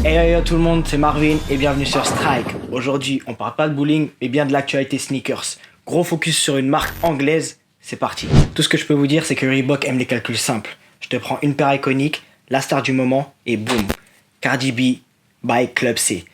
Hey yo, yo tout le monde, c'est Marvin et bienvenue sur Strike. Aujourd'hui, on parle pas de bowling, mais bien de l'actualité sneakers. Gros focus sur une marque anglaise, c'est parti. Tout ce que je peux vous dire, c'est que Reebok aime les calculs simples. Je te prends une paire iconique, la star du moment, et boum, Cardi B by Club C.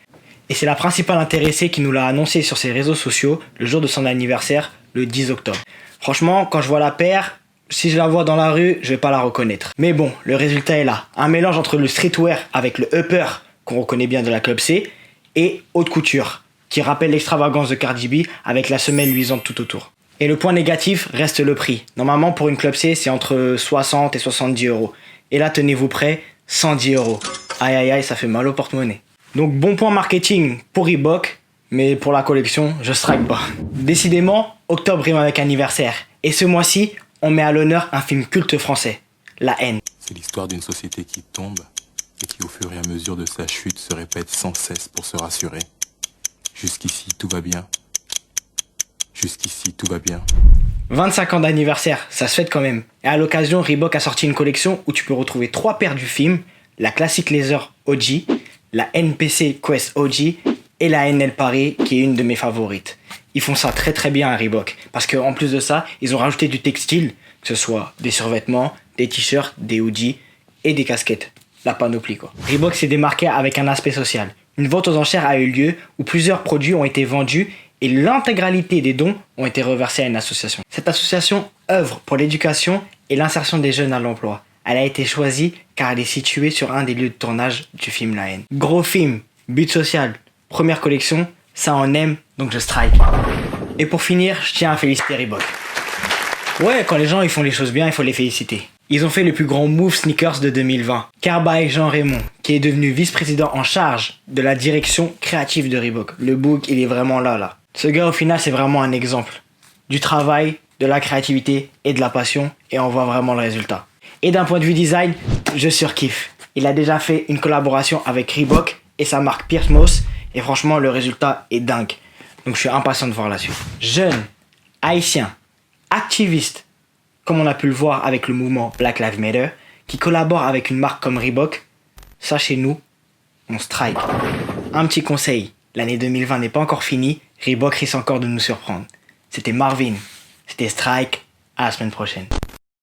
Et c'est la principale intéressée qui nous l'a annoncé sur ses réseaux sociaux le jour de son anniversaire, le 10 octobre. Franchement, quand je vois la paire, si je la vois dans la rue, je vais pas la reconnaître. Mais bon, le résultat est là. Un mélange entre le streetwear avec le upper, qu'on reconnaît bien de la Club C, et haute couture, qui rappelle l'extravagance de Cardi B avec la semelle luisante tout autour. Et le point négatif reste le prix. Normalement, pour une Club C, c'est entre 60 et 70 euros. Et là, tenez-vous prêts, 110 euros. Aïe aïe aïe, ça fait mal au porte-monnaie. Donc bon point marketing pour Reebok, mais pour la collection, je strike pas. Décidément, octobre rime avec anniversaire. Et ce mois-ci, on met à l'honneur un film culte français, La Haine. C'est l'histoire d'une société qui tombe et qui au fur et à mesure de sa chute se répète sans cesse pour se rassurer. Jusqu'ici, tout va bien. Jusqu'ici, tout va bien. 25 ans d'anniversaire, ça se fête quand même. Et à l'occasion, Reebok a sorti une collection où tu peux retrouver 3 paires du film, la Classic Laser OG, la NPC Quest OG et la NL Paris qui est une de mes favorites. Ils font ça très très bien à Reebok parce qu'en plus de ça, ils ont rajouté du textile, que ce soit des survêtements, des t-shirts, des hoodies et des casquettes. La panoplie quoi. Reebok s'est démarqué avec un aspect social. Une vente aux enchères a eu lieu où plusieurs produits ont été vendus et l'intégralité des dons ont été reversés à une association. Cette association œuvre pour l'éducation et l'insertion des jeunes à l'emploi. Elle a été choisie car elle est située sur un des lieux de tournage du film La Haine. Gros film, but social, première collection, ça on aime, donc je strike. Et pour finir, je tiens à féliciter Reebok. Ouais, quand les gens ils font les choses bien, il faut les féliciter. Ils ont fait le plus grand move sneakers de 2020. Carbaye Jean Raymond, qui est devenu vice-président en charge de la direction créative de Reebok. Le book, il est vraiment là. Ce gars, au final, c'est vraiment un exemple. Du travail, de la créativité et de la passion, et on voit vraiment le résultat. Et d'un point de vue design, je surkiffe. Il a déjà fait une collaboration avec Reebok et sa marque Pierce Moss, et franchement, le résultat est dingue. Donc je suis impatient de voir la suite. Jeune, haïtien, activiste, comme on a pu le voir avec le mouvement Black Lives Matter, qui collabore avec une marque comme Reebok, ça chez nous, on strike. Un petit conseil, l'année 2020 n'est pas encore finie, Reebok risque encore de nous surprendre. C'était Marvin, c'était Strike, à la semaine prochaine.